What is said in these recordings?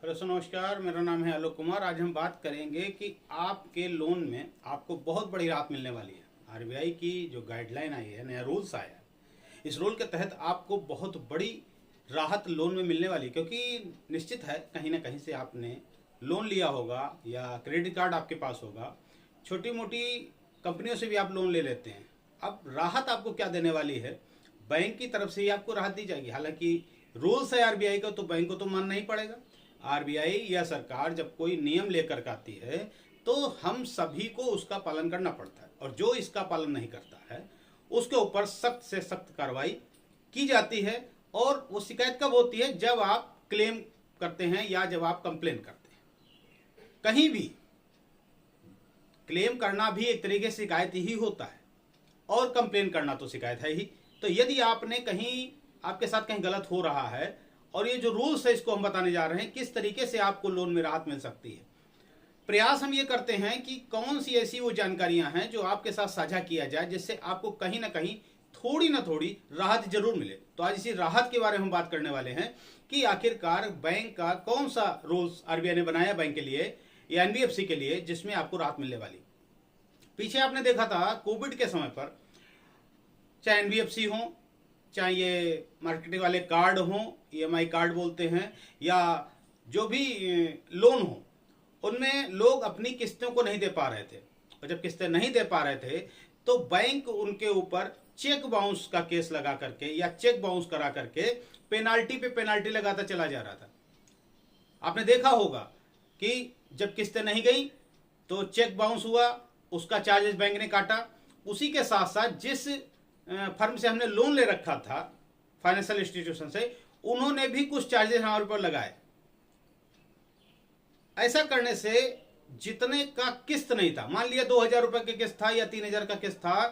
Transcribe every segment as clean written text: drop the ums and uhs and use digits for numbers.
Hello sir, नमस्कार। मेरा नाम है आलोक कुमार। आज हम बात करेंगे कि आपके लोन में आपको बहुत बड़ी राहत मिलने वाली है। आरबीआई की जो गाइडलाइन आई है, नया रूल्स आया है, इस रूल के तहत आपको बहुत बड़ी राहत लोन में मिलने वाली है। क्योंकि निश्चित है कहीं ना कहीं से आपने लोन लिया होगा या क्रेडिट कार्ड आपके पास होगा, छोटी मोटी कंपनियों से भी आप लोन ले लेते हैं। अब राहत आपको क्या देने वाली है? बैंक की तरफ से ही आपको राहत दी जाएगी। हालांकि रूल्स है आरबीआई का, तो बैंक को तो मानना ही पड़ेगा। आरबीआई या सरकार जब कोई नियम लेकर के आती है तो हम सभी को उसका पालन करना पड़ता है, और जो इसका पालन नहीं करता है उसके ऊपर सख्त से सख्त कार्रवाई की जाती है। और वो शिकायत कब होती है? जब आप क्लेम करते हैं या जब आप कंप्लेन करते हैं। कहीं भी क्लेम करना भी एक तरीके से शिकायत ही होता है, और कंप्लेन करना तो शिकायत है ही। तो यदि आपने कहीं, आपके साथ कहीं गलत हो रहा है, और ये जो रूल्स है इसको हम बताने जा रहे हैं किस तरीके से आपको लोन में राहत मिल सकती है। प्रयास हम ये करते हैं कि कौन सी ऐसी वो जानकारियां हैं जो आपके साथ साझा किया जाए, जिससे आपको कहीं ना कहीं थोड़ी ना थोड़ी राहत जरूर मिले। तो आज इसी राहत के बारे में हम बात करने वाले हैं कि आखिरकार बैंक का कौन सा रूल्स आरबीआई ने बनाया बैंक के लिए या एनबीएफसी के लिए, जिसमें आपको राहत मिलने वाली। पीछे आपने देखा था कोविड के समय पर, चाहे एनबीएफसी हो, चाहे ये मार्केटिंग वाले कार्ड हों, ईएमआई कार्ड बोलते हैं, या जो भी लोन हो, उनमें लोग अपनी किस्तों को नहीं दे पा रहे थे। और जब किस्तें नहीं दे पा रहे थे तो बैंक उनके ऊपर चेक बाउंस का केस लगा करके या चेक बाउंस करा करके पेनाल्टी पे पेनाल्टी लगाता चला जा रहा था। आपने देखा होगा कि जब किस्तें नहीं गई तो चेक बाउंस हुआ, उसका चार्जेस बैंक ने काटा। उसी के साथ साथ जिस फर्म से हमने लोन ले रखा था, फाइनेंशियल इंस्टीट्यूशन से, उन्होंने भी कुछ चार्जेस हमारे ऊपर लगाए। ऐसा करने से जितने का किस्त नहीं था, मान लिया 2,000 रुपए का किस्त था या 3,000 का किस्त था,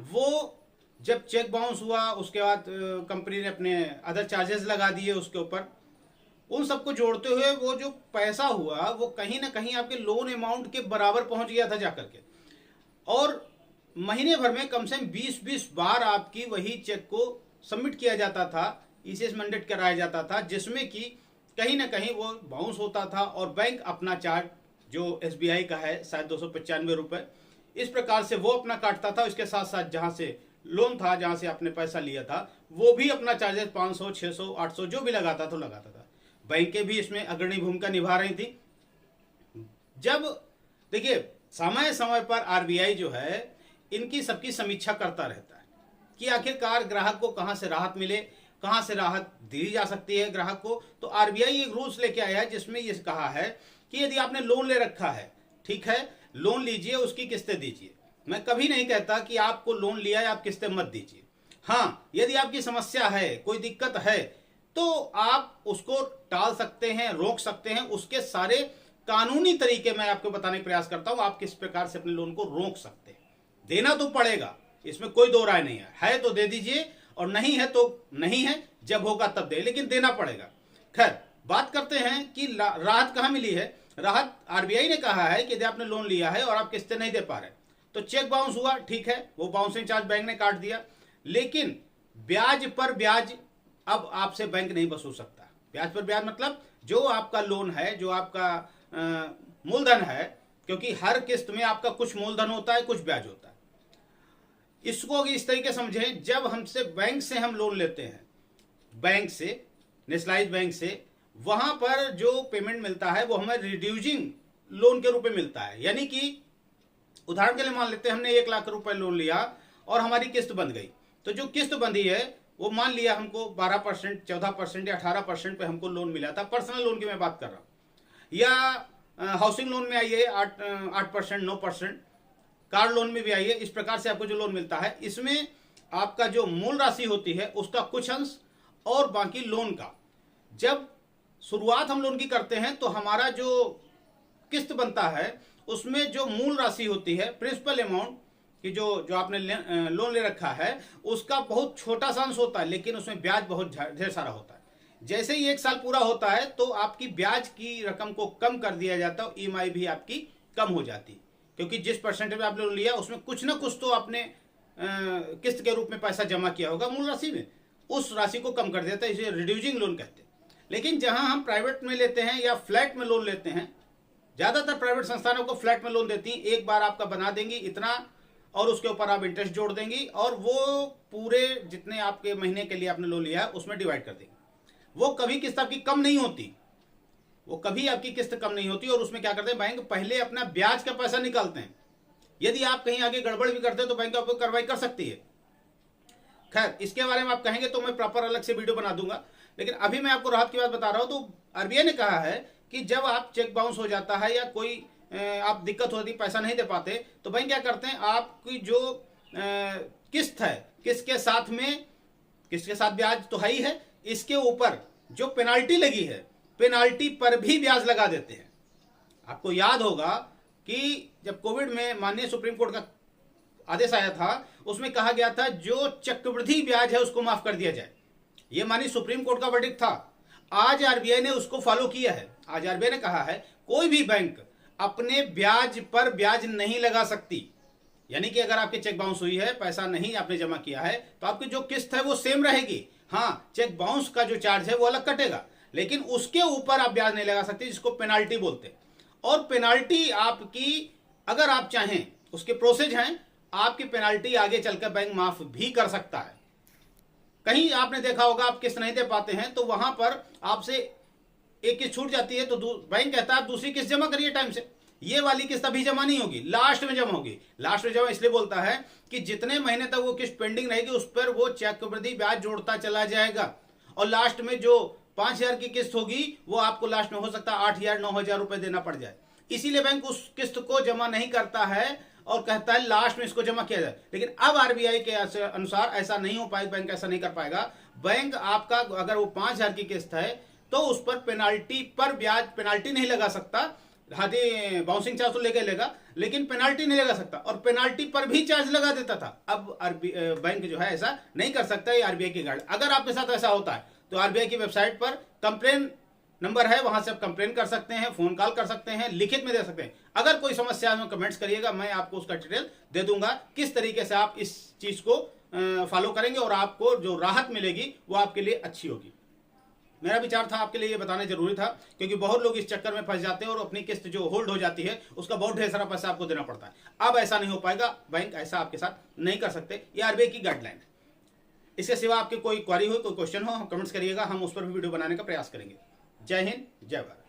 वो जब चेक बाउंस हुआ उसके बाद कंपनी ने अपने अदर चार्जेस लगा दिए उसके ऊपर। उन सबको जोड़ते हुए वो जो पैसा हुआ वो कहीं ना कहीं आपके लोन अमाउंट के बराबर पहुंच गया था जाकर के। और महीने भर में कम से कम 20-20 बार आपकी वही चेक को सबमिट किया जाता था, ईसीएस मैंडेट कराया जाता था, जिसमें कि कहीं ना कहीं वो बाउंस होता था और बैंक अपना चार्ज, जो एसबीआई का है शायद 295 रुपए, इस प्रकार से वो अपना काटता था। इसके साथ साथ जहां से लोन था, जहां से आपने पैसा लिया था, वो भी अपना चार्जेस 500, 600, 800 जो भी लगाता था लगाता था। बैंकें भी इसमें अग्रणी भूमिका निभा रही थी। जब देखिए, समय समय पर आरबीआई जो है इनकी सबकी समीक्षा करता रहता है कि आखिरकार ग्राहक को कहां से राहत मिले, कहां से राहत दी जा सकती है ग्राहक को। तो आरबीआई एक रूल्स लेके आया है जिसमें ये कहा है कि यदि आपने लोन ले रखा है, ठीक है, लोन लीजिए, उसकी किस्तें दीजिए। मैं कभी नहीं कहता कि आपको लोन लिया है आप किस्तें मत दीजिए। हाँ, यदि आपकी समस्या है, कोई दिक्कत है, तो आप उसको टाल सकते हैं, रोक सकते हैं। उसके सारे कानूनी तरीके मैं आपको बताने का प्रयास करता हूं, आप किस प्रकार से अपने लोन को रोक सकते हैं। देना तो पड़ेगा, इसमें कोई दो राय नहीं है तो दे दीजिए, और नहीं है तो नहीं है, जब होगा तब दे, लेकिन देना पड़ेगा। खैर, बात करते हैं कि राहत कहां मिली है। राहत आरबीआई ने कहा है कि यदि आपने लोन लिया है और आप किस्तें नहीं दे पा रहे तो चेक बाउंस हुआ, ठीक है, वो बाउंसिंग चार्ज बैंक ने काट दिया, लेकिन ब्याज पर ब्याज अब आपसे बैंक नहीं वसूल सकता। ब्याज पर ब्याज मतलब जो आपका लोन है, जो आपका मूलधन है, क्योंकि हर किस्त में आपका कुछ मूलधन होता है, कुछ ब्याज होता है। इसको इस तरीके समझें, जब हमसे बैंक से हम लोन लेते हैं, बैंक से, नेशनलाइज्ड बैंक से, वहां पर जो पेमेंट मिलता है वो हमें रिड्यूसिंग लोन के रूप में मिलता है। यानी कि उदाहरण के लिए मान लेते हैं हमने 1 लाख रुपए लोन लिया और हमारी किस्त बंध गई, तो जो किस्त बंधी है वो मान लिया हमको 12%, 14% या 18% पे हमको लोन मिला था। पर्सनल लोन की मैं बात कर रहा हूं, या हाउसिंग लोन में आइए 8%, 9%, कार लोन में भी आइए। इस प्रकार से आपको जो लोन मिलता है, इसमें आपका जो मूल राशि होती है उसका कुछ अंश और बाकी लोन का। जब शुरुआत हम लोन की करते हैं तो हमारा जो किस्त बनता है उसमें जो मूल राशि होती है, प्रिंसिपल अमाउंट कि जो आपने लोन ले रखा है, उसका बहुत छोटा सा अंश होता है, लेकिन उसमें ब्याज बहुत ढेर सारा होता है। जैसे ही 1 साल पूरा होता है तो आपकी ब्याज की रकम को कम कर दिया जाता है, ईएमआई भी आपकी कम हो जाती है, क्योंकि जिस परसेंटेज में आपने लोन लिया उसमें कुछ ना कुछ तो आपने किस्त के रूप में पैसा जमा किया होगा मूल राशि में, उस राशि को कम कर देता है, इसे रिड्यूसिंग लोन कहते हैं। लेकिन जहां हम प्राइवेट में लेते हैं या फ्लैट में लोन लेते हैं, ज्यादातर प्राइवेट संस्थानों को फ्लैट में लोन देती हैं, एक बार आपका बना देंगी इतना और उसके ऊपर आप इंटरेस्ट जोड़ देंगी और वो पूरे जितने आपके महीने के लिए आपने लोन लिया है उसमें डिवाइड कर देंगे। वो कभी किस्त आपकी कम नहीं होती, वो कभी आपकी किस्त कम नहीं होती। और उसमें क्या करते हैं, बैंक पहले अपना ब्याज का पैसा निकालते हैं। यदि आप कहीं आगे गड़बड़ भी करते हैं तो बैंक आपको कार्रवाई कर सकती है। खैर, इसके बारे में आप कहेंगे तो मैं प्रॉपर अलग से वीडियो बना दूंगा, लेकिन अभी मैं आपको राहत की बात बता रहा हूं। तो आरबीआई ने कहा है कि जब आप चेक बाउंस हो जाता है या कोई आप दिक्कत होती, पैसा नहीं दे पाते, तो बैंक क्या करते हैं, आपकी जो किस्त है, किसके साथ में, किसके साथ ब्याज तो है ही है, इसके ऊपर जो पेनाल्टी लगी है, पेनाल्टी पर भी ब्याज लगा देते हैं। आपको याद होगा कि जब कोविड में माननीय सुप्रीम कोर्ट का आदेश आया था, उसमें कहा गया था जो चक्रवृद्धि ब्याज है उसको माफ कर दिया जाए। यह माननीय सुप्रीम कोर्ट का वर्डिक्ट था। आज आरबीआई ने उसको फॉलो किया है। आज आरबीआई ने कहा है कोई भी बैंक अपने ब्याज पर ब्याज नहीं लगा सकती। यानी कि अगर आपके चेक बाउंस हुई है, पैसा नहीं आपने जमा किया है, तो आपकी जो किस्त है वो सेम रहेगी। हाँ, चेक बाउंस का जो चार्ज है वो अलग कटेगा, लेकिन उसके ऊपर आप ब्याज नहीं लगा सकते, जिसको पेनाल्टी बोलते हैं। और पेनाल्टी आपकी, अगर आप चाहें, उसके प्रोसेस हैं, आपकी पेनाल्टी आगे चलकर बैंक माफ भी कर सकता है। कहीं आपने देखा होगा आप किस्त नहीं दे पाते हैं तो वहां पर आपसे एक किस्त छूट जाती है तो बैंक कहता है आप दूसरी किस्त जमा करिए टाइम से, ये वाली किस्त अभी जमा नहीं होगी, लास्ट में जमा होगी। लास्ट में जमा इसलिए बोलता है कि जितने महीने तक वो किस्त पेंडिंग रहेगी उस पर वो चक्रवृद्धि ब्याज जोड़ता चला जाएगा, और लास्ट में जो 5,000 की किस्त होगी वो आपको लास्ट में हो सकता है 8,000 9,000 रुपए देना पड़ जाए। इसीलिए बैंक उस किस्त को जमा नहीं करता है और कहता है लास्ट में इसको जमा किया जाए। लेकिन अब आरबीआई के अनुसार ऐसा नहीं हो पाएगा, बैंक ऐसा नहीं कर पाएगा। बैंक आपका अगर वो 5,000 की किस्त है तो उस पर पेनाल्टी पर ब्याज, पेनाल्टी नहीं लगा सकता। हाथी बाउंसिंग चार्ज तो लेके लेगा, लेकिन पेनाल्टी नहीं लगा सकता, और पेनाल्टी पर भी चार्ज लगा देता था। अब बैंक जो है ऐसा नहीं कर सकता, ये आरबीआई की गाइड। अगर आपके साथ ऐसा होता है तो आरबीआई की वेबसाइट पर कंप्लेन नंबर है, वहां से आप कंप्लेन कर सकते हैं, फोन कॉल कर सकते हैं, लिखित में दे सकते हैं। अगर कोई समस्या है कमेंट्स करिएगा, मैं आपको उसका डिटेल दे दूंगा किस तरीके से आप इस चीज को फॉलो करेंगे और आपको जो राहत मिलेगी वो आपके लिए अच्छी होगी। मेरा विचार था आपके लिए ये बताना जरूरी था, क्योंकि बहुत लोग इस चक्कर में फंस जाते हैं और अपनी किस्त जो होल्ड हो जाती है उसका बहुत ढेर सारा पैसा आपको देना पड़ता है। अब ऐसा नहीं हो पाएगा, बैंक ऐसा आपके साथ नहीं कर सकते, ये आरबीआई की गाइडलाइन है। इसके सिवा आपकी कोई क्वारी हो, कोई क्वेश्चन हो, हम कमेंट्स करिएगा, हम उस पर भी वीडियो बनाने का प्रयास करेंगे। जय हिंद, जय भारत।